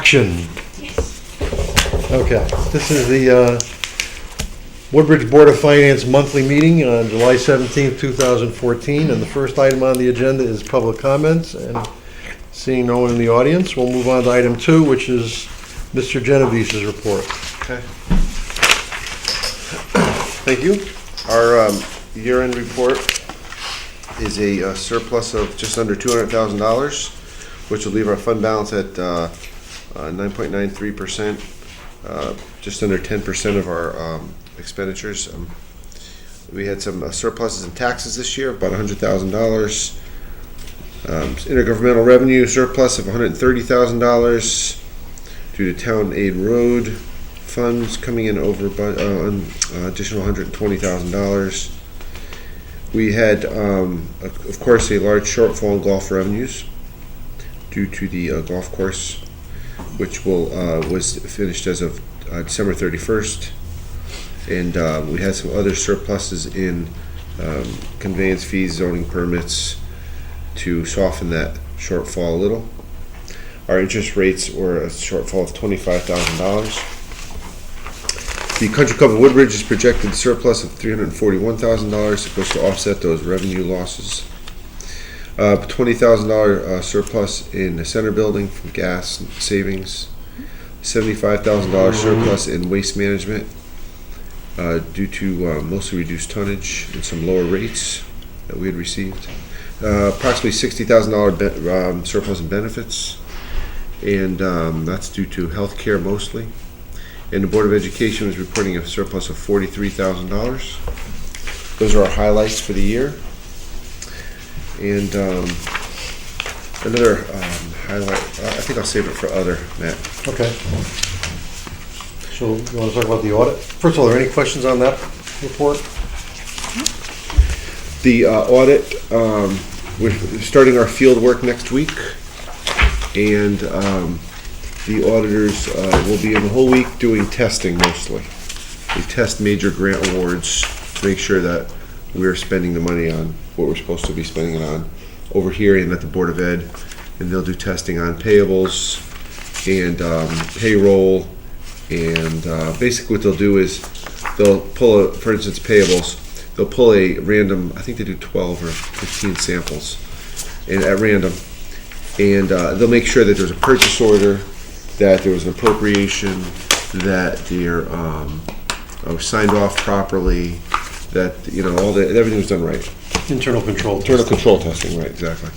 action. Okay, this is the Woodbridge Board of Finance monthly meeting on July 17th, 2014, and the first item on the agenda is public comments, and seeing no one in the audience, we'll move on to item 2, which is Mr. Genovese's report. Okay. Thank you. Our year-end report is a surplus of just under $200,000, which will leave our fund balance at 9.93%, just under 10% of our expenditures. We had some surpluses in taxes this year, about $100,000. Intergovernmental revenue surplus of $130,000 due to town aid road funds coming in over additional $120,000. We had, of course, a large shortfall in golf revenues due to the golf course, which was finished as of December 31st. And we had some other surpluses in conveyance fees, zoning permits to soften that shortfall a little. Our interest rates were a shortfall of $25,000. The Country Club of Woodbridge is projected surplus of $341,000. It goes to offset those revenue losses. $20,000 surplus in the center building from gas savings. $75,000 surplus in waste management due to mostly reduced tonnage and some lower rates that we had received. Approximately $60,000 surplus in benefits, and that's due to health care mostly. And the Board of Education was reporting a surplus of $43,000. Those are our highlights for the year. And another highlight, I think I'll save it for other, Matt. Okay. So you want to talk about the audit? First of all, are there any questions on that report? The audit, we're starting our field work next week, and the auditors will be in the whole week doing testing mostly. We test major grant awards to make sure that we're spending the money on what we're supposed to be spending it on over here and at the Board of Ed, and they'll do testing on payables and payroll, and basically what they'll do is they'll pull, for instance, payables, they'll pull a random, I think they do 12 or 15 samples and at random, and they'll make sure that there's a purchase order, that there was an appropriation, that they're signed off properly, that everything was done right. Internal control testing, right, exactly.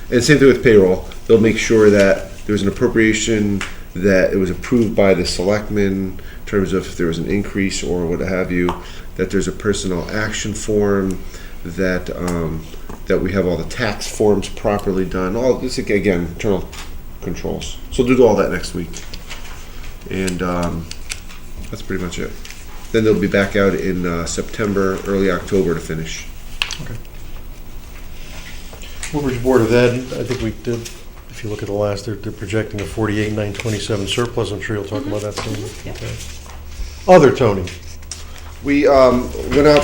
And same thing with payroll. They'll make sure that there was an appropriation, that it was approved by the selectmen in terms of if there was an increase or what have you, that there's a personnel action form, that that we have all the tax forms properly done. All this, again, internal controls. So we'll do all that next week. And that's pretty much it. Then they'll be back out in September, early October to finish. Okay. Woodbridge Board of Ed, I think we did, if you look at the last, they're projecting a 48,927 surplus. I'm sure you'll talk about that soon. Yeah. Okay. Other Tony. We went out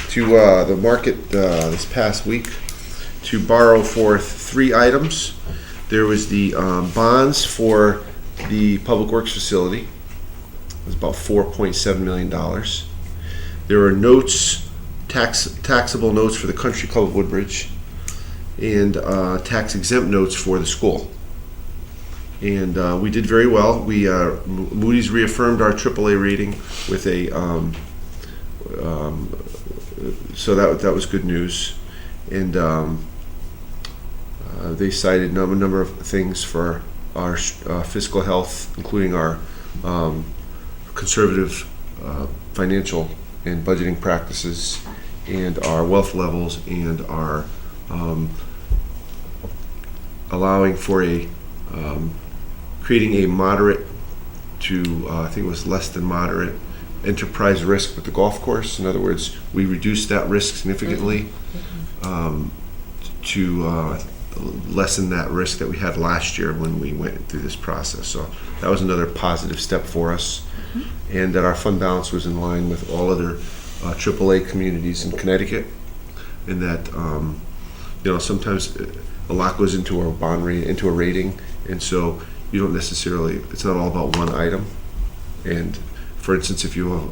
to the market this past week to borrow for 3 items. There was the bonds for the Public Works facility. It was about $4.7 million. There were notes, taxable notes for the Country Club of Woodbridge, and tax-exempt notes for the school. And we did very well. We Moody's reaffirmed our AAA rating with a so that was good news. And they cited a number of things for our fiscal health, including our conservative financial and budgeting practices, and our wealth levels, and our allowing for a creating a moderate to I think it was less than moderate enterprise risk with the golf course. In other words, we reduced that risk significantly to lessen that risk that we had last year when we went through this process. So that was another positive step for us, and that our fund balance was in line with all other AAA communities in Connecticut, and that sometimes a lot goes into our bond rate, into a rating, and so you don't necessarily, it's not all about one item. And for instance, if you have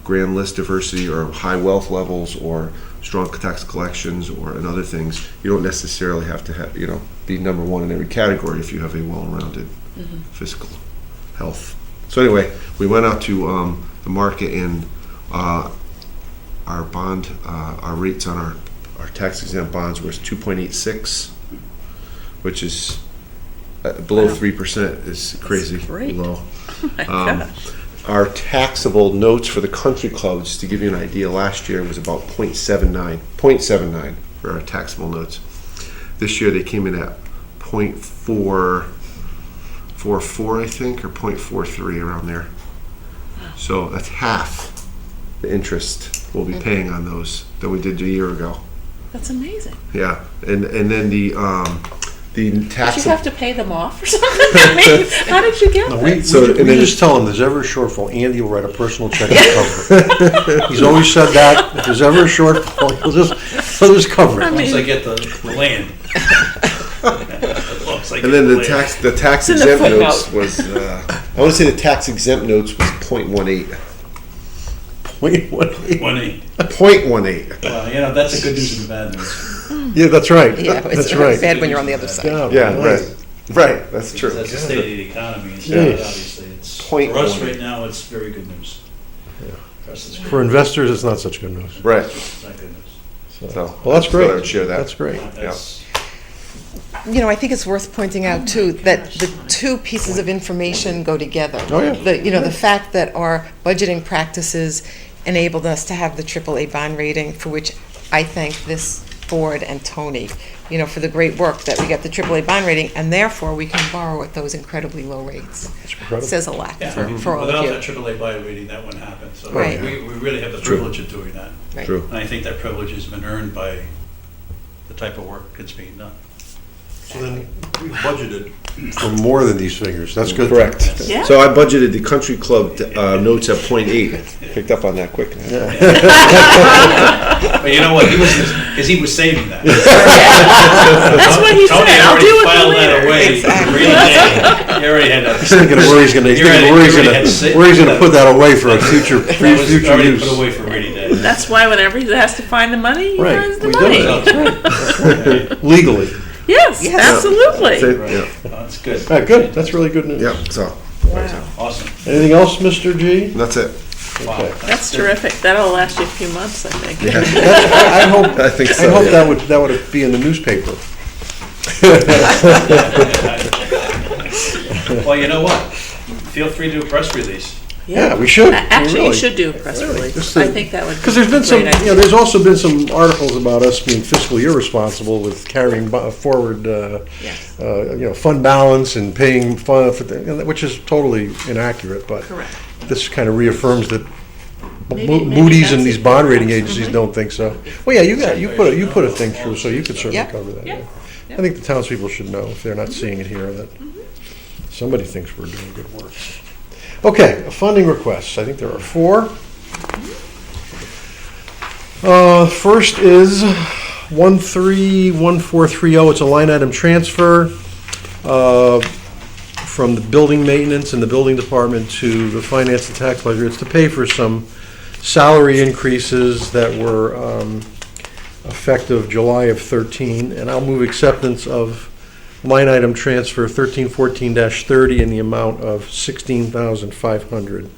grand list diversity or high wealth levels or strong tax collections or and other things, you don't necessarily have to have, be number one in every category if you have a well-rounded fiscal health. So anyway, we went out to the market, and our bond, our rates on our tax-exempt bonds was 2.86, which is below 3%. Is crazy great. low. Oh my gosh. Our taxable notes for the country club, just to give you an idea, last year was about 0.79 for our taxable notes. This year they came in at 0.444, I think, or 0.43, around there. So that's half the interest we'll be paying on those than we did a year ago. That's amazing. Yeah, and then the Did you taxable. have to pay them off or something? I mean, how did you get No, that? we just tell him there's ever a shortfall, Andy will write a personal check and cover it. He's always said that. If there's ever a shortfall, he'll just cover it. I mean- Once I get the land. And then the tax It's in the exempt notes footnote. was, I want to say the tax exempt notes was 0.18. Wait, what? 1.8. 0.18. Well, that's the good news and the bad news. Yeah, that's right. Yeah, That's it's right. bad when you're on the other side. Yeah, right, that's true. That's the state of the economy. And so Jeez. obviously, it's, Point for us one. right now, it's very good news. For us, it's For investors, it's not such good news. Right, It's not good news. so. Well, that's great. I would share that. That's great. That's, I think it's worth pointing out too, that the two pieces of information go together. Oh, yeah. The fact that our budgeting practices enabled us to have the AAA bond rating, for which I thank this board and Tony, for the great work that we get the AAA bond rating, and therefore we can borrow at those incredibly low rates. It's incredible. Says a lot yeah, for all without of that you. AAA buy rating, that wouldn't happen. So Right. we really have the True. privilege of doing that. Right. True. And I think that privilege has been earned by the type of work that's being done. So then we budgeted for more than these figures. That's good. Correct. Yeah. So I budgeted the country club notes at 0.8. Picked up on that quick. But you know what? Because he was saving that. That's what he Tony said. I'll already do it filed that later. away. Exactly. Really did. He already had that. He's thinking of where he's gonna, put that away for a future That was future already use. put away for rainy day. That's why whenever he has to find the money, he Right, finds the we do money. it. That's right. Legally. Yes, Yes. absolutely. Right. Yeah, Oh, that's good. All right, good. That's really good news. yeah, so, Wow. Awesome. Anything else, Mr. G? that's it. Wow. Okay. That's terrific. That'll last you a few months, I think. I hope. I think I so. hope yeah. that would be in the newspaper. Well, you know what? Feel free to do a press release. Yeah, we should. Actually, Really. you should do a press release. Just I to- think that would be Because there's been a some, great idea. there's also been some articles about us being fiscally irresponsible with carrying forward, Yes. fund balance and paying fund, which is totally inaccurate, but Correct. this kind of reaffirms that Maybe Moody's that's and these it. bond rating agencies don't think so. Well, yeah, you put a thing through, so you could certainly Yep. cover that. Yep. yeah. I think the townspeople should know, if they're not seeing it here, that somebody thinks we're doing good work. Okay, funding requests. I think there are 4. First is 131430. It's a line item transfer from the building maintenance and the building department to the finance and tax ledger. It's to pay for some salary increases that were effective July of 13. And I'll move acceptance of line item transfer 1314-30 in the amount of $16,500.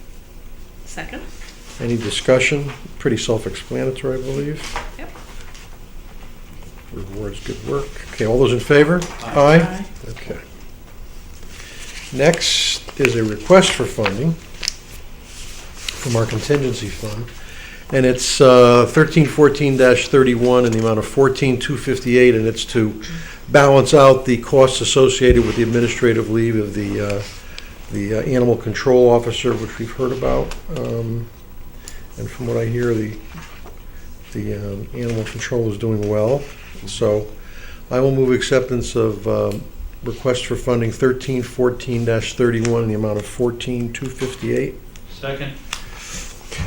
Second? Any discussion? Pretty self-explanatory, I believe. Yep. Rewards good work. Okay, all those in favor? Aye. Okay. Next is a request for funding from our contingency fund. And it's 1314-31 in the amount of $14,258, and it's to balance out the costs associated with the administrative leave of the animal control officer, which we've heard about. And from what I hear, the animal control is doing well. So I will move acceptance of request for funding 1314-31 in the amount of $14,258. Second.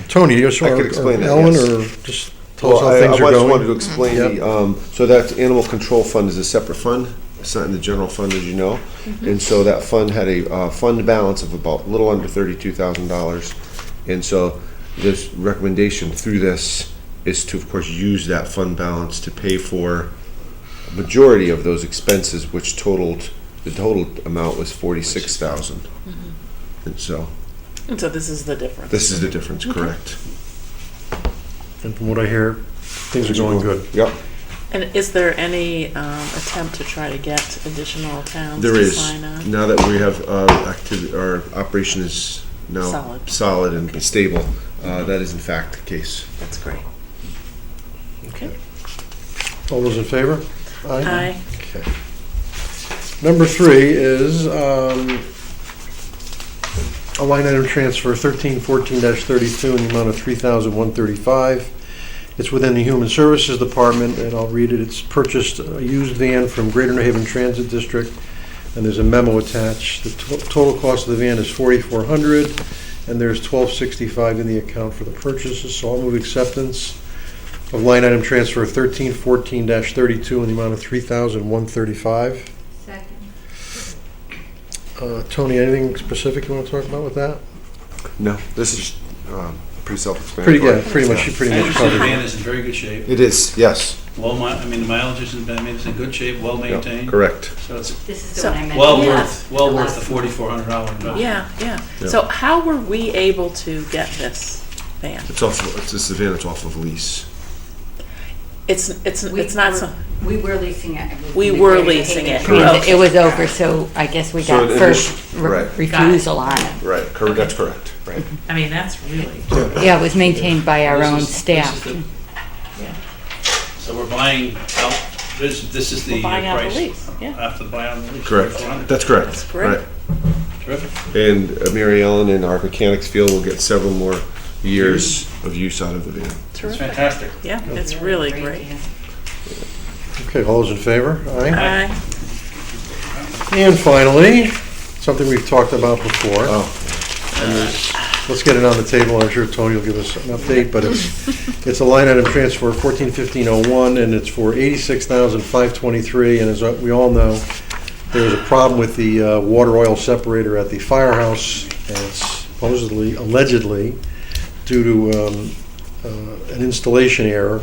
Tony, you just I want could explain that, Ellen, yes. or just tell us how Well, things are I just going. wanted to explain so that animal control fund is a separate fund. It's not in the general fund, as you know. And so that fund had a fund balance of about a little under $32,000. And so this recommendation through this is to, of course, use that fund balance to pay for a majority of those expenses, which the total amount was $46,000. And so And so this is the difference. this is the difference, correct? And from what I hear, things are going good. Yep. And is there any attempt to try to get additional towns There to is. sign on? Now that we have our operation is now solid and stable, that is in fact the case. That's great. Okay. All those in favor? Aye. Okay. Number 3 is a line item transfer 1314-32 in the amount of $3,135. It's within the Human Services Department, and I'll read it. It's purchased a used van from Greater New Haven Transit District, and there's a memo attached. The total cost of the van is $4,400, and there's $1,265 in the account for the purchases. So I'll move acceptance of line item transfer 1314-32 in the amount of $3,135. Second. Tony, anything specific you want to talk about with that? No, this is pretty self-explanatory. Pretty much I covered understand the van it. is in very good shape. It is, yes. Well, the mileage isn't bad, I mean, it's in good shape, well Yep, maintained. correct. So it's This is the So- one I meant. well Yeah. worth the $4,400 investment. Yeah. Yeah. So how were we able to get this van? This is the van that's off of lease. It's not some. We were leasing it. We were leasing it. Transit. Okay. It was over, so I guess we So got it first is- right. refusal on it. Right, correct, that's correct, right. I mean, that's really. Yeah, it was maintained by our This own is- staff. this is So we're buying out, this is the We're buying out the price lease, yeah. after the buyout of the lease. Correct, $4,400. that's correct. That's great. Right. Terrific. And Mary Ellen and our mechanics feel we'll get several more years of use out of the van. It's Terrific. fantastic. Yeah, it's really great. Okay, all those in favor? Aye. Aye. And finally, something we've talked about before. Oh, Let's get it on the table. I'm sure Tony will give us an update, but it's a line item transfer 141501, and it's for $86,523. And as we all know, there was a problem with the water oil separator at the firehouse, and it's supposedly, allegedly, due to an installation error,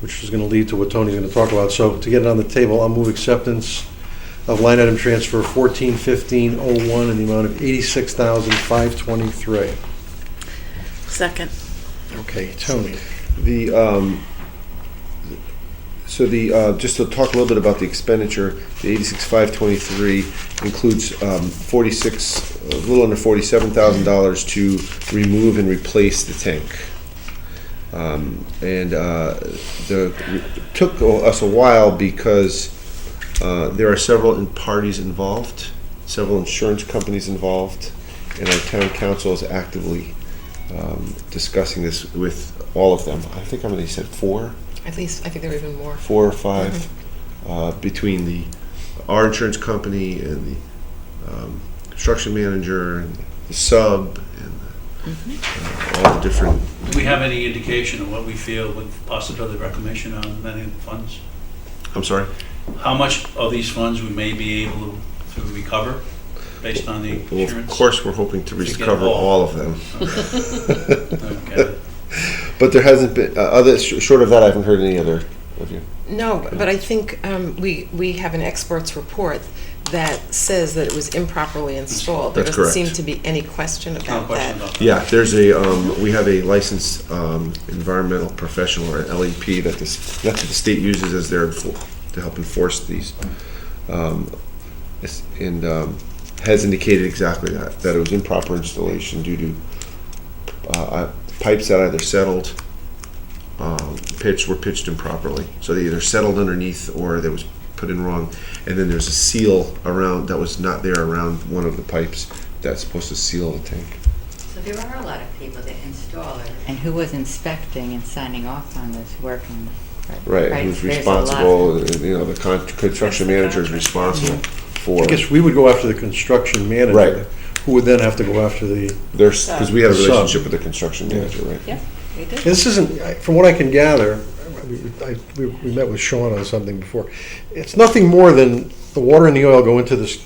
which is going to lead to what Tony's going to talk about. So to get it on the table, I'll move acceptance of line item transfer 141501 in the amount of $86,523. Second. Okay, Tony. Just to talk a little bit about the expenditure, the 86,523 includes a little under $47,000 to remove and replace the tank. It took us a while because there are several parties involved, several insurance companies involved, and our town council is actively discussing this with all of them. I think how many said 4? At least, I think there were even more. 4 or 5 between our insurance company and the construction manager and the sub and all the different. Do we have any indication of what we feel with possibility of reclamation on any of the funds? I'm sorry? How much of these funds we may be able to recover based on the Well, insurance? of course, we're hoping to To get recover all. all of them. Okay. But there hasn't been, short of that, I haven't heard any other of you. No, but I think we have an expert's report that says that it was improperly installed. There That's doesn't seem correct. to be any question No about question that. about that. Yeah, there's we have a licensed environmental professional, or an LEP, that the state uses as their, to help enforce these. Has indicated exactly that it was improper installation due to pipes that either settled, were pitched improperly. So they either settled underneath or they was put in wrong. And then there's a seal around that was not there around one of the pipes that's supposed to seal the tank. So there are a lot of people that install it. And who was inspecting and signing off on this work? Right, who's responsible, the construction manager is responsible for. I guess we would go after the construction manager. Right. Who would then have to go after the, Because we have a Sub. relationship with the construction manager, right? Yeah. We did. This isn't, from what I can gather, we met with Sean on something before. It's nothing more than the water and the oil go into this,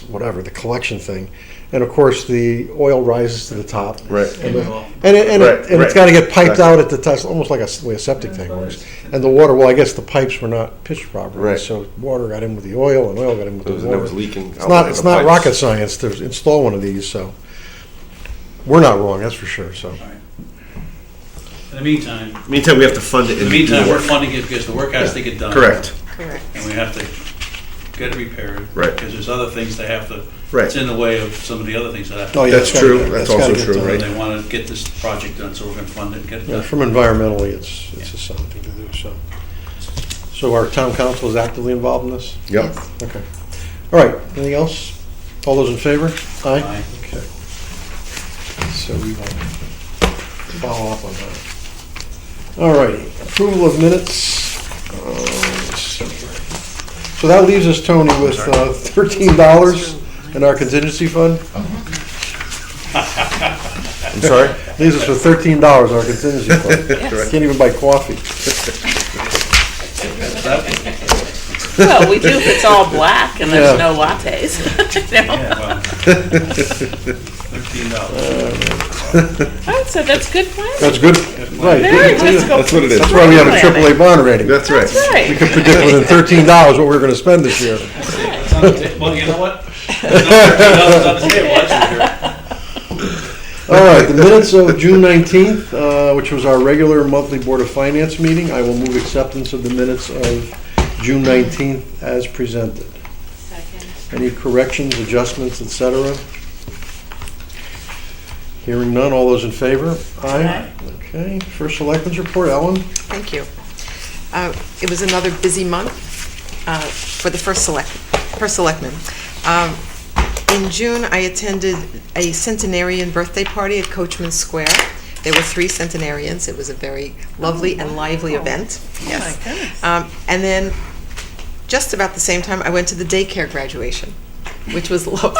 whatever, the collection thing. And of course, the oil rises to the top. Right. And Right, it's got to get piped exactly. out at the top, it's almost like the way a septic tank works. And the water, well, I guess the pipes were not pitched properly. Right. So water got in with the oil and oil got in with the And water. it was leaking. It's not rocket science to install one of these, so we're not wrong, that's for sure, so. All right. In the meantime, Meantime, we have to fund it. in the and do meantime, we're work. funding it because the work has to get done. Correct. Correct. And we have to get it repaired. Right. Because there's other things they have to, Right. it's in the way of some of the other things that have to. Oh, yeah, That's it's gotta true. get- That's it's gotta also get true, done. right. They want to get this project done, so we're going to fund it and get it Yeah, done. from environmentally, it's a sound thing to do, so. So our town council is actively involved in this? Yep. Okay. All right, anything else? All those in favor? Aye. Okay. So we will follow up on that. All righty, approval of minutes. Let's see here. So that leaves us, Tony, with $13 in our contingency fund. I'm sorry? Leaves us with $13 in our contingency fund. Correct. Can't even buy coffee. Well, we do if it's all black and there's Yeah. no lattes. You know? Yeah, well, $13. Oh, so that's good planning. That's good, right. Very good. That's what it is. That's why we have a Planning. AAA bond rating. That's right. That's right. We could predict within $13 what we're gonna spend this year. It's on the ta- Well, you know what? There's no $13 on the table, that's for sure. All right, the minutes of June 19th, which was our regular monthly Board of Finance meeting. I will move acceptance of the minutes of June 19th as presented. Second. Any corrections, adjustments, et cetera? Hearing none, all those in favor? Aye. Okay, first selectmen's report, Ellen? Thank you. It was another busy month for the first selectman. In June, I attended a centenarian birthday party at Coachman Square. There were 3 centenarians. It was a very lovely and lively event. Yes. Oh, my goodness. And then, just about the same time, I went to the daycare graduation, which was lovely. Talk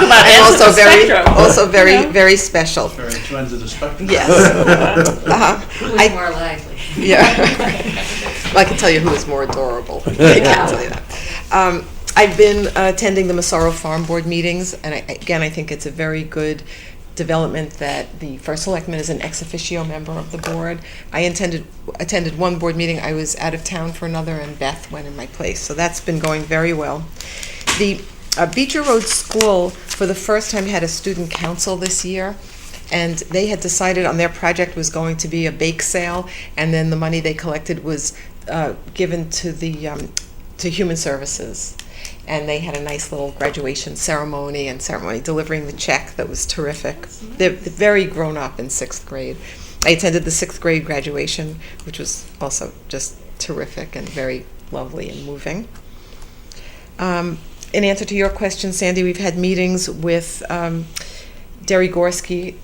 about And ends of also the very, spectrum. also very, You know? very special. Very twins of the spectrum. Yes. Who was I- more lively? Yeah. Well, I can tell you who is more adorable. I can't tell you that. I've been attending the Massaro Farm Board meetings, and I think it's a very good development that the first selectman is an ex officio member of the board. I attended one board meeting. I was out of town for another, and Beth went in my place. So that's been going very well. The Beecher Road School, for the first time, had a student council this year. And they had decided on their project was going to be a bake sale, and then the money they collected was given to the to Human Services. And they had a nice little graduation ceremony delivering the check that was terrific. They're very grown up in 6th grade. I attended the 6th grade graduation, which was also just terrific and very lovely and moving. In answer to your question, Sandy, we've had meetings with Derry Gorski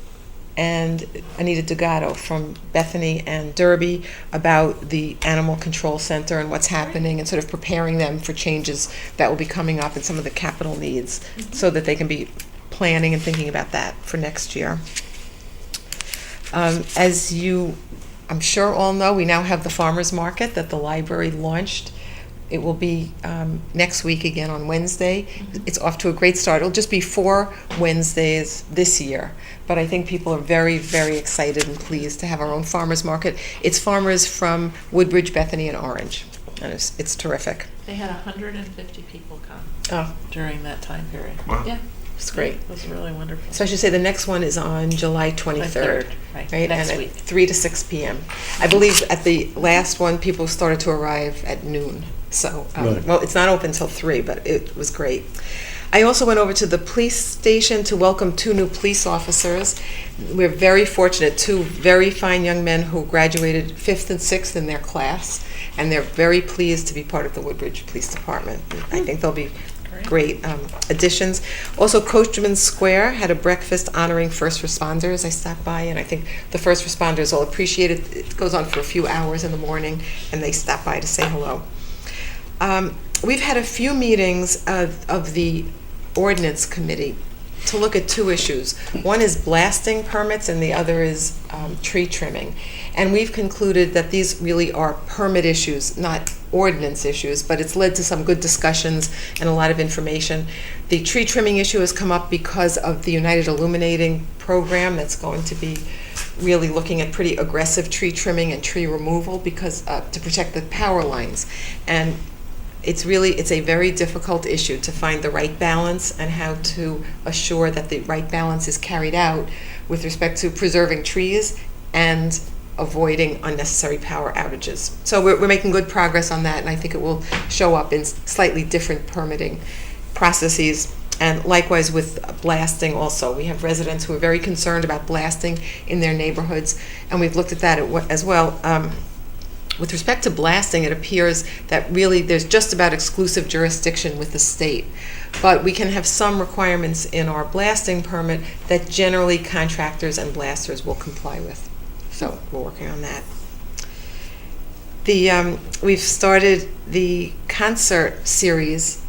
and Anita Dugato from Bethany and Derby about the Animal Control Center and what's happening and sort of preparing them for changes that will be coming up and some of the capital needs so that they can be planning and thinking about that for next year. As you, I'm sure all know, we now have the farmers market that the library launched. It will be next week again on Wednesday. It's off to a great start. It'll just be 4 Wednesdays this year. But I think people are very, very excited and pleased to have our own farmers market. It's farmers from Woodbridge, Bethany, and Orange. And it's terrific. They had 150 people come Oh, during that time period. Wow. Yeah, it's great. it was really wonderful. So I should say the next one is on July 23rd. Right, Right, next and week. at 3 to 6 p.m. I believe at the last one, people started to arrive at noon. So, Right. well, it's not open until 3, but it was great. I also went over to the police station to welcome 2 new police officers. We're very fortunate, 2 very fine young men who graduated 5th and 6th in their class, and they're very pleased to be part of the Woodbridge Police Department. I think they'll be great additions. Also, Coachman Square had a breakfast honoring first responders. I stopped by, and I think the first responders will appreciate it. It goes on for a few hours in the morning, and they stop by to say hello. We've had a few meetings of the ordinance committee, to look at two issues. One is blasting permits and the other is tree trimming. And we've concluded that these really are permit issues, not ordinance issues, but it's led to some good discussions and a lot of information. The tree trimming issue has come up because of the United Illuminating program that's going to be really looking at pretty aggressive tree trimming and tree removal because to protect the power lines. And it's a very difficult issue to find the right balance and how to assure that the right balance is carried out with respect to preserving trees and avoiding unnecessary power outages. So we're making good progress on that, and I think it will show up in slightly different permitting processes. And likewise with blasting also. We have residents who are very concerned about blasting in their neighborhoods, and we've looked at that as well. With respect to blasting, it appears that really there's just about exclusive jurisdiction with the state. But we can have some requirements in our blasting permit that generally contractors and blasters will comply with. So we're working on that. We've started the concert series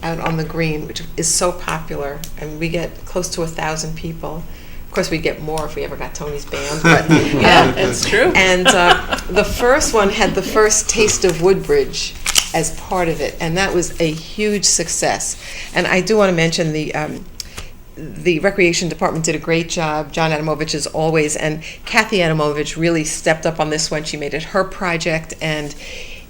out on the green, which is so popular, and we get close to 1,000 people. Of course, we'd get more if we ever got Tony's band. But, Yeah, it's true. And the first one had the first Taste of Woodbridge as part of it, and that was a huge success. And I do want to mention the Recreation Department did a great job, John Adamovich as always, and Kathy Adamovich really stepped up on this one. She made it her project, and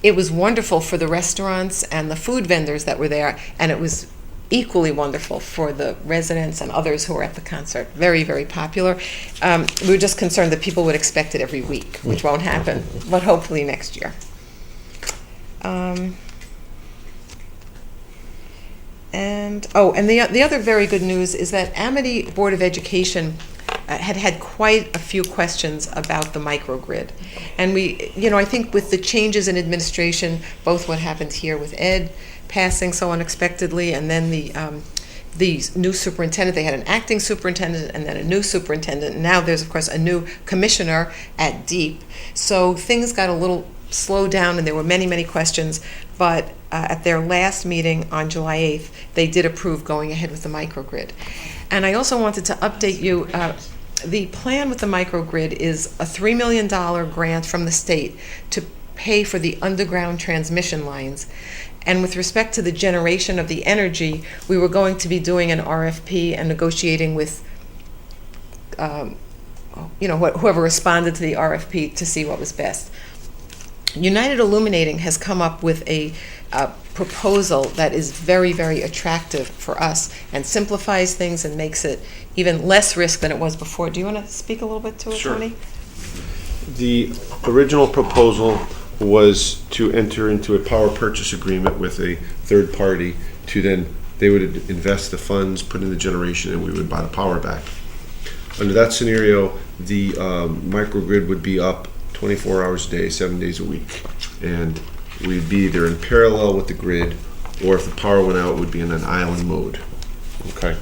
it was wonderful for the restaurants and the food vendors that were there, and it was equally wonderful for the residents and others who were at the concert. Very, very popular. We were just concerned that people would expect it every week, which won't happen, but hopefully next year. And the other very good news is that Amity Board of Education had quite a few questions about the microgrid. And I think with the changes in administration, both what happened here with Ed passing so unexpectedly, and then the new superintendent, they had an acting superintendent and then a new superintendent, and now there's of course a new commissioner at DEEP. So things got a little slowed down and there were many, many questions, but at their last meeting on July 8th, they did approve going ahead with the microgrid. And I also wanted to update you, the plan with the microgrid is a $3 million grant from the state to pay for the underground transmission lines. And with respect to the generation of the energy, we were going to be doing an RFP and negotiating with whoever responded to the RFP to see what was best. United Illuminating has come up with a proposal that is very, very attractive for us and simplifies things and makes it even less risk than it was before. Do you want to speak a little bit to it, Sure. Tony? The original proposal was to enter into a power purchase agreement with a third party to then, they would invest the funds, put in the generation, and we would buy the power back. Under that scenario, the microgrid would be up 24 hours a day, 7 days a week. And we'd be either in parallel with the grid, or if the power went out, it would be in an island mode. Okay.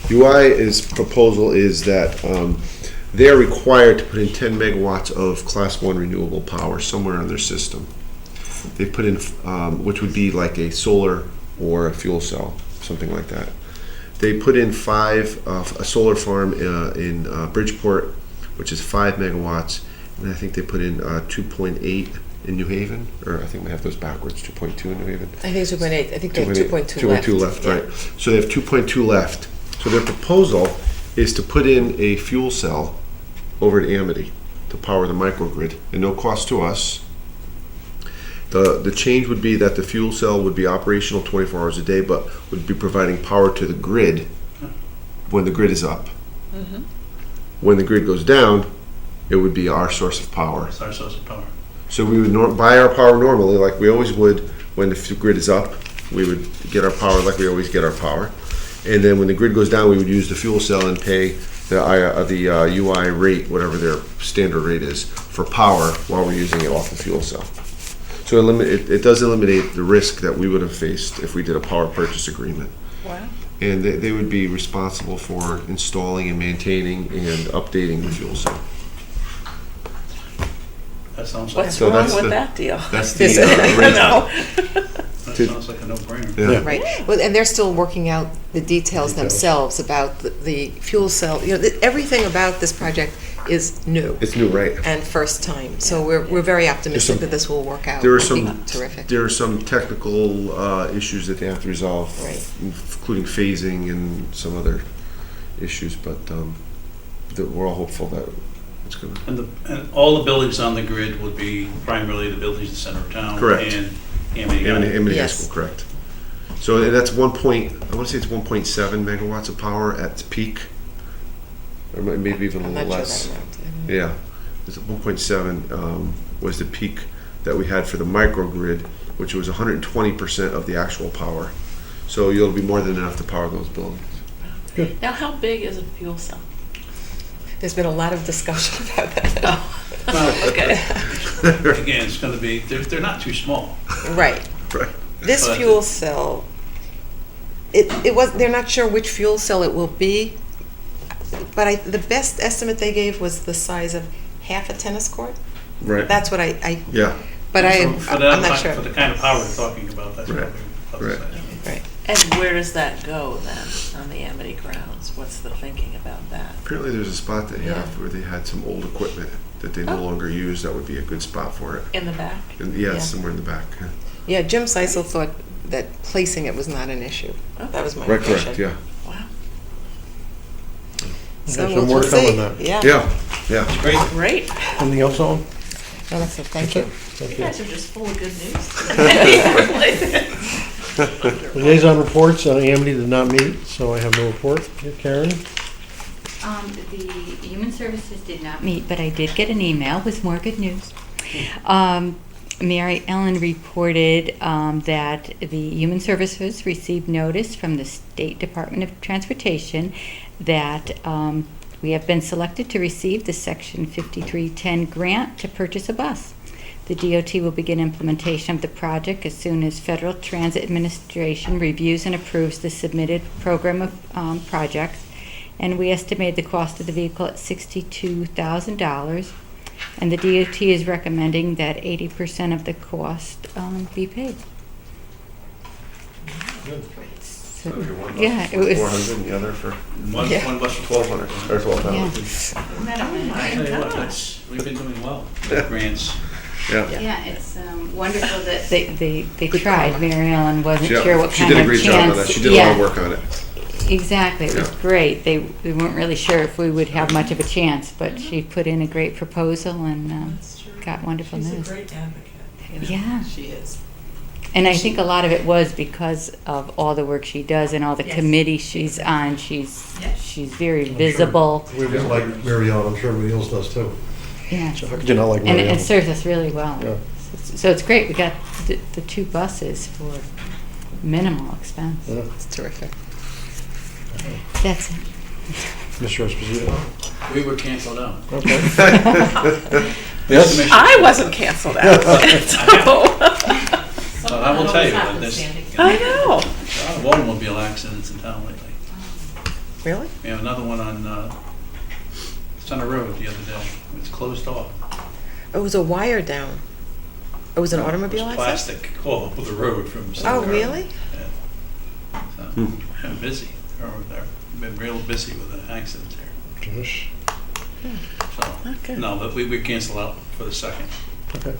UI's proposal is that they are required to put in 10 megawatts of class 1 renewable power somewhere in their system. They put in, which would be like a solar or a fuel cell, something like that. They put in a solar farm in Bridgeport, which is 5 megawatts, and I think they put in 2.8 in New Haven, or I think we have those backwards, 2.2 in New Haven. I think it's 2.8. I think they have 2.2 left. 2.2 left, Yeah. right. So they have 2.2 left. So their proposal is to put in a fuel cell over at Amity to power the microgrid, and no cost to us. The change would be that the fuel cell would be operational 24 hours a day, but would be providing power to the grid when the grid is up. Mm-hmm. When the grid goes down, it would be our source of power. It's our source of power. So we would buy our power normally, like we always would when the grid is up. We would get our power like we always get our power. And then when the grid goes down, we would use the fuel cell and pay the UI rate, whatever their standard rate is, for power while we're using it off the fuel cell. So it does eliminate the risk that we would have faced if we did a power purchase agreement. Wow. And they would be responsible for installing and maintaining and updating the fuel cell. That sounds like. What's So wrong that's with the- that deal? That's Yes. the I rate. know. sounds like a no-brainer. Yeah. Right. Well, and they're still working out the details themselves about the fuel cell. You know, everything about this project is new It's new, right? and first time. So we're very optimistic that this will work out. There are It'll be some terrific. There are some technical issues that they have to resolve, Right. including phasing and some other issues. But that we're all hopeful that it's going to. And all the buildings on the grid would be primarily the buildings in the center of town. Correct. And Amity. High Yes. School, correct. So and that's 1. I want to say it's 1.7 megawatts of power at its peak, or maybe even a I'm little not less. sure that amount. Yeah, it's 1.7 was the peak that we had for the microgrid, which was 120% of the actual power. So you'll be more than enough to power those buildings. Now, how big is a fuel cell? There's been a lot of discussion about that. Okay. Again, it's gonna be, they're not too small. Right. Right. This But- fuel cell, they're not sure which fuel cell it will be, but the best estimate they gave was the size of half a tennis court. Right. That's what I Yeah. but For that I'm not type- sure. For the kind of power we're talking about, that's Right. probably Right. about the size. Right. And where does that go then, on the Amity grounds? What's the thinking about that? Apparently, there's a spot they have Yeah. where they had some old equipment that they no Oh. longer use. That would be a good spot for it. In the back? And yeah, Yeah. somewhere in the back. Yeah. Yeah, Jim Seisel thought that placing it was not an issue. That was my Right. impression. Correct. Yeah. Wow. So Some we'll more see. coming then. Yeah. Yeah. Yeah. Great. Great. Anything else on? No, that's it. Thank you. You guys are just full of good news. Liaison reports, Amity did not meet, so I have no report. Yeah, Karen? The Human Services did not meet, but I did get an email with more good news. Mary Ellen reported that the Human Services received notice from the State Department of Transportation that we have been selected to receive the Section 5310 grant to purchase a bus. The DOT will begin implementation of the project as soon as Federal Transit Administration reviews and approves the submitted program of projects, and we estimate the cost of the vehicle at $62,000, and the DOT is recommending that 80% of the cost be paid. So, yeah, it was. 400 and the other for One bus for 1,200 or 12,000. Yeah. I tell you what, we've been doing well with grants. Yeah. Yeah, it's wonderful that they tried. Mary Ellen wasn't sure what She kind did a of great chance. job on that. She did a lot of work on it. Exactly, it was Yeah. great. They weren't really sure if we would have much of a chance, but she put in a great proposal and That's true. got wonderful She's news. a great advocate. You know, Yeah. She is. And I think a lot of it was because of all the work she does and all the Yes. committees she's on. She's very sure. visible. We just like Mary Ellen, I'm sure everybody else does too. Yeah. So how could you not like And Mary it Ellen? serves us really well. Yeah. So it's great. We got the two buses for minimal expense. Yeah. It's terrific. That's it. Mr. Esposito? We were canceled out. Okay. Yes? Commission. I wasn't canceled out. So, But I will tell you that there's I know. a lot of automobile accidents in town lately. Really? We have another one on Center Road the other day. It's closed off. It was a wire down. It was an It automobile was accident? plastic all over the road from Center Oh, Road. really? Yeah. So, been busy over there. Been real busy with the accidents here. Gosh. So, Okay. no, but we cancel out for the second. Okay.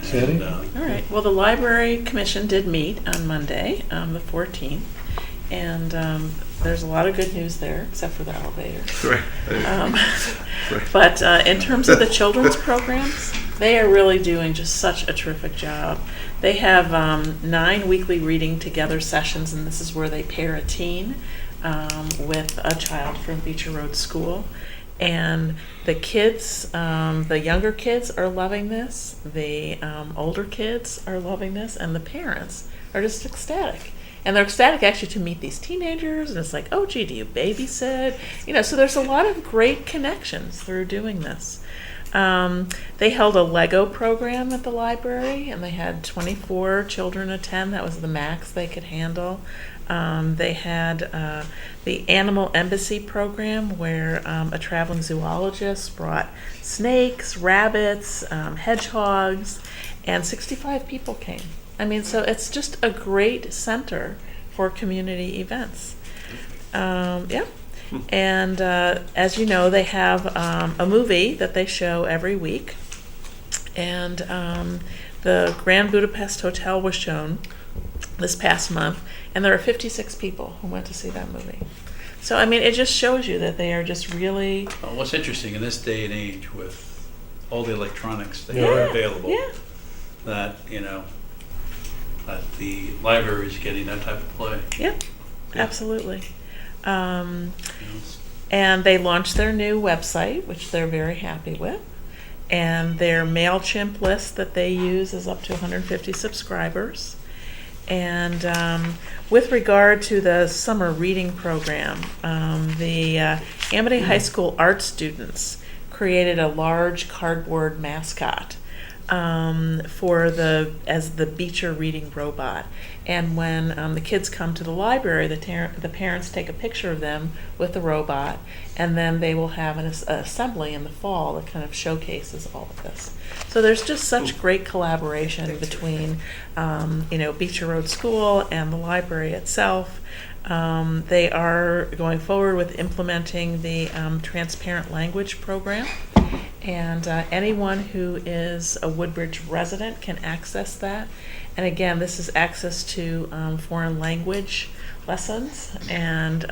And, Sandy? All right. Well, the Library Commission did meet on Monday, the 14th, and there's a lot of good news there, except for the elevator. Right. But in terms of the children's programs, they are really doing just such a terrific job. They have 9 weekly reading together sessions, and this is where they pair a teen with a child from Beecher Road School. And the kids, the younger kids are loving this, the older kids are loving this, and the parents are just ecstatic. And they're ecstatic actually to meet these teenagers, and it's like, oh, gee, do you babysit? You know, so there's a lot of great connections through doing this. They held a Lego program at the library, and they had 24 children attend. That was the max they could handle. They had the Animal Embassy program, where a traveling zoologist brought snakes, rabbits, hedgehogs, and 65 people came. I mean, so it's just a great center for community events. Yeah. And as you know, they have a movie that they show every week. And the Grand Budapest Hotel was shown this past month, and there are 56 people who went to see that movie. So, I mean, it just shows you that they are just really... Well, what's interesting in this day and age with all the electronics that Yeah, are available, yeah. that, that the library is getting that type of play. Yeah, absolutely. You know, And they launched their new website, which they're very happy with. And their MailChimp list that they use is up to 150 subscribers. And with regard to the summer reading program, the Amity High School art students created a large cardboard mascot as the Beecher reading robot. And when the kids come to the library, the parents take a picture of them with the robot, and then they will have an assembly in the fall that kind of showcases all of this. So there's just such great collaboration between, Beecher Road School and the library itself. They are going forward with implementing the transparent language program. And anyone who is a Woodbridge resident can access that. And again, this is access to foreign language lessons. And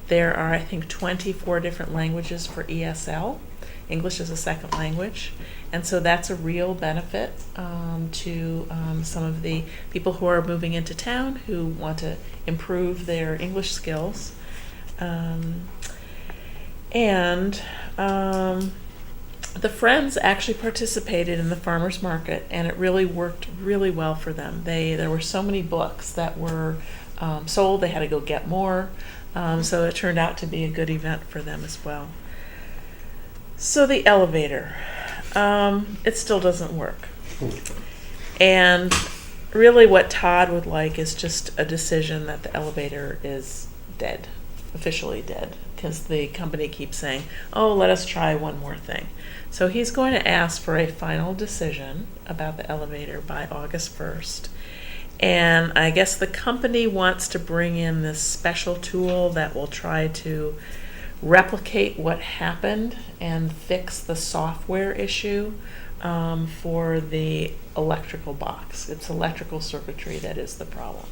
there are, I think, 24 different languages for ESL. English is a second language. And so that's a real benefit to some of the people who are moving into town who want to improve their English skills. The Friends actually participated in the farmers market, and it really worked really well for them. There were so many books that were sold, they had to go get more. So it turned out to be a good event for them as well. So the elevator, it still doesn't work. And really what Todd would like is just a decision that the elevator is dead, officially dead, because the company keeps saying, oh, let us try one more thing. So he's going to ask for a final decision about the elevator by August 1st. And I guess the company wants to bring in this special tool that will try to replicate what happened and fix the software issue for the electrical box. It's electrical circuitry that is the problem.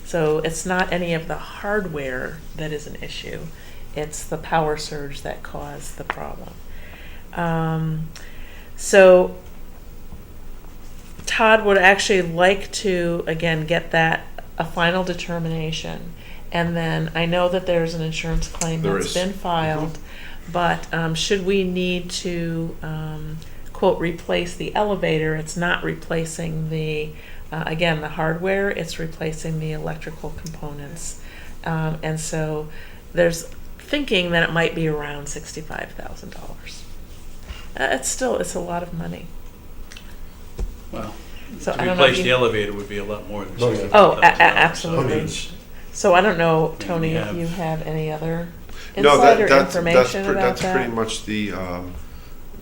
So it's not any of the hardware that is an issue. It's the power surge that caused the problem. So Todd would actually like to, again, get that a final determination. And then I know that there's an insurance claim that's been filed, but should we need to, quote, replace the elevator, it's not replacing the, again, the hardware, it's replacing the electrical components. And so there's thinking that it might be around $65,000. It's a lot of money. Well, So to I don't know if replace you- the elevator would be a lot more than Oh, yeah. $65,000. Oh, So absolutely. it's- So I don't know, Tony, we if have- you have any other No, insight or that's information about that's that? pretty much the.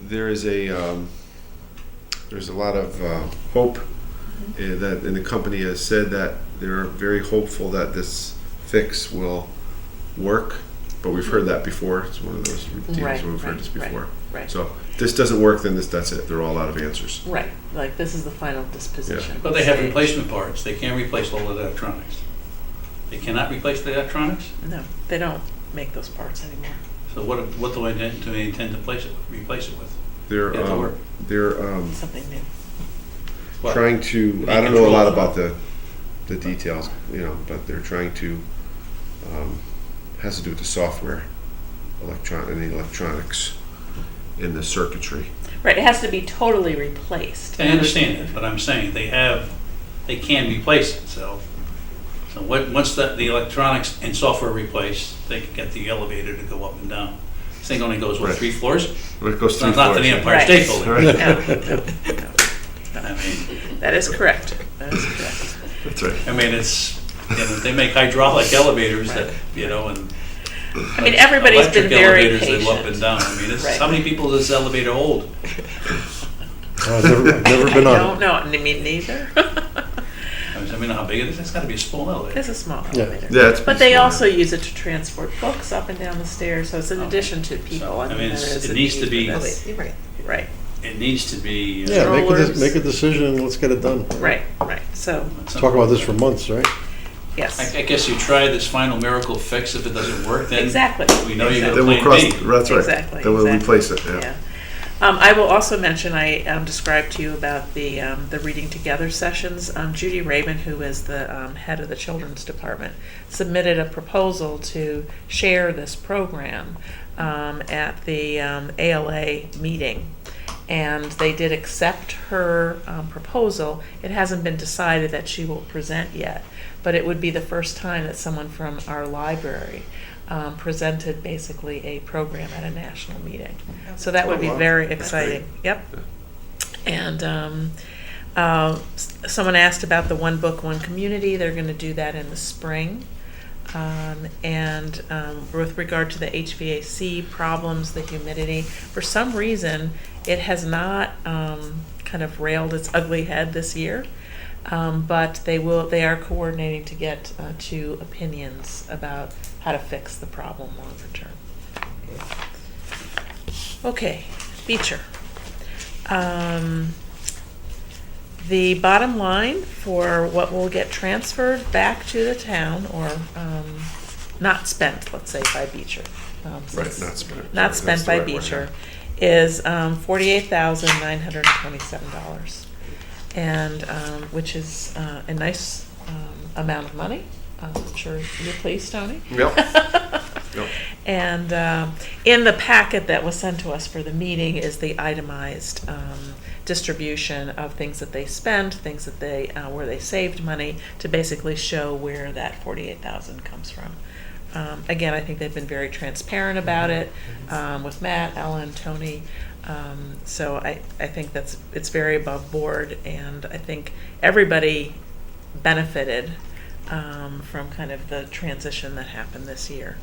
There is there's a lot of hope that, and the company has said that they're very hopeful that this fix will work. But we've heard that before. It's one of those deals Right, where we've heard right, this before. right. So if this doesn't work, then that's it. They're all out of answers. Right, like this is the final disposition. But they have stage. replacement parts. They can't replace all the electronics. They cannot replace the electronics? No, they don't make those parts anymore. So what do they intend to replace it with? They're Yeah, they'll work. Something new. What? trying to. Make I don't know a lot control. about the details, but they're trying to. Has to do with the software, and the electronics, in the circuitry. Right, it has to be totally replaced. I understand that, but I'm saying they can replace it, so once the electronics and software replaced, they can get the elevator to go up and down. This thing only goes, Right. 3 floors? But it goes It's through not to the floors. Empire Right. State Building. Right. No. I mean, That is correct. That is correct. That's right. I mean, they make hydraulic elevators that, and. I mean, everybody's been electric very elevators, they go up patient. and down. I mean, Right. how many people does this elevator hold? I've never been I on don't it. know, I mean, neither. I mean, how big it is? It's gotta be a small elevator. It's a small Yeah. elevator. Yeah, it's But pretty they small. also use it to transport books up and down the stairs, so it's an addition to people. So, I mean, there it's- is it a needs to need be- for Oh, this. wait, you're right. Right, It needs to be. Yeah, Strollers. make a decision and let's get it done. right, so, Talk about this for months, right? yes. I guess you try this final miracle fix. If it doesn't work, then Exactly. we know you're Exactly. gonna Then we'll plan cross, B. that's right. Exactly, Then we'll exactly. replace it, yeah. I will also mention, I described to you about the Reading Together sessions. Judy Rabin, who is the head of the Children's Department, submitted a proposal to share this program at the ALA meeting. And they did accept her proposal. It hasn't been decided that she will present yet, but it would be the first time that someone from our library presented basically a program at a national meeting. So that would be very exciting. Yep. And someone asked about the One Book, One Community. They're going to do that in the spring. And with regard to the HVAC problems, the humidity, for some reason, it has not kind of railed its ugly head this year. But they are coordinating to get two opinions about how to fix the problem longer term. Okay, Beecher. The bottom line for what will get transferred back to the town, or not spent, let's say, by Beecher. Right, not spent. Not Sorry, spent that's the by right word, Beecher, is $48,927. And, which is a nice amount of money. I'm sure you're pleased, Tony. Yep. Yep. And in the packet that was sent to us for the meeting is the itemized distribution of things that they spent, things that they where they saved money, to basically show where that 48,000 comes from. Again, I think they've been very transparent about it with Matt, Ellen, Tony. So I think it's very above board, and I think everybody benefited from kind of the transition that happened this year.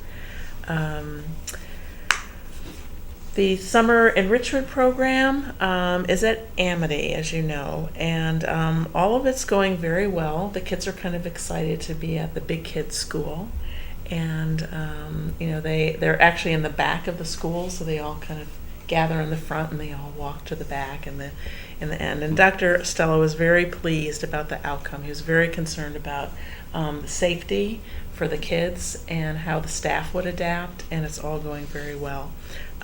The summer enrichment program is at Amity, as you know, and all of it's going very well. The kids are kind of excited to be at the big kids school, and they're actually in the back of the school, so they all kind of gather in the front and they all walk to the back in the end. And Dr. Stella was very pleased about the outcome. He was very concerned about the safety for the kids and how the staff would adapt, and it's all going very well.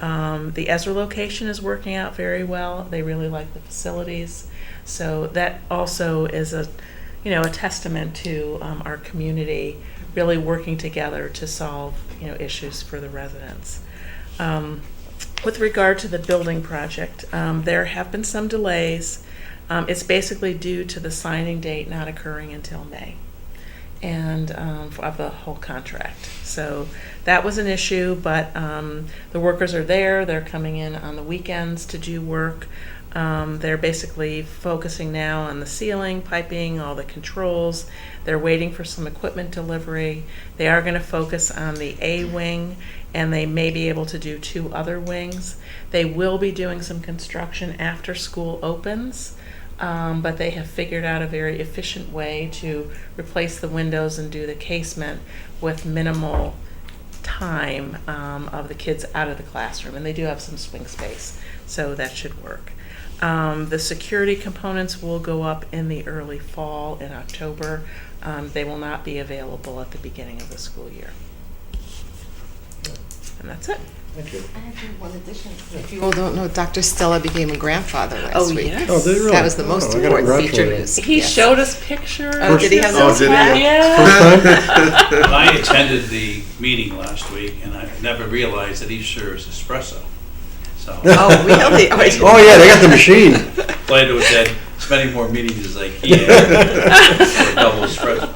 The Ezra location is working out very well. They really like the facilities, so that also is a testament to our community really working together to solve issues for the residents. With regard to the building project, there have been some delays. It's basically due to the signing date not occurring until May, and of the whole contract. So that was an issue, but the workers are there. They're coming in on the weekends to do work. They're basically focusing now on the ceiling, piping, all the controls. They're waiting for some equipment delivery. They are going to focus on the A wing, and they may be able to do 2 other wings. They will be doing some construction after school opens, but they have figured out a very efficient way to replace the windows and do the casement with minimal time of the kids out of the classroom. And they do have some swing space, so that should work. The security components will go up in the early fall, in October. They will not be available at the beginning of the school year. And that's it. Thank you. I have one addition. If you all don't know, Dr. Stella became a grandfather last week. yes. Oh, did he really? That was the most Oh, I gotta important feature congratulate news. He Yes. showed us pictures. Oh, did he have Oh, those? did he? Yeah. When I attended the meeting last week, and I never realized that he serves espresso. So, Oh, really? Oh, yeah, they got the machine. glad to have had as many more meetings as I can for a double espresso.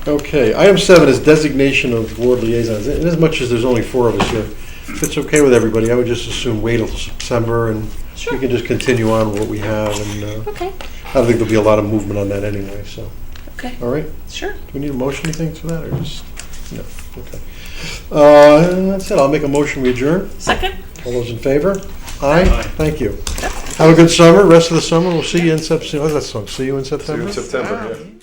Okay, item 7 is designation of board liaisons. And as much as there's only 4 of us here, if it's okay with everybody, I would just assume wait until September and Sure. we can just continue on with what we have. And Okay, I don't think there'll be a lot of movement on that anyway, so. okay, All right, sure. do we need a motion, you think, for that, or just, no, okay. And that's it, I'll make a motion, we adjourn. Second? All those in favor? Aye, thank you. Have a good summer, rest of the summer, we'll see you in September, what's that song, see you in See you September? in September, yeah.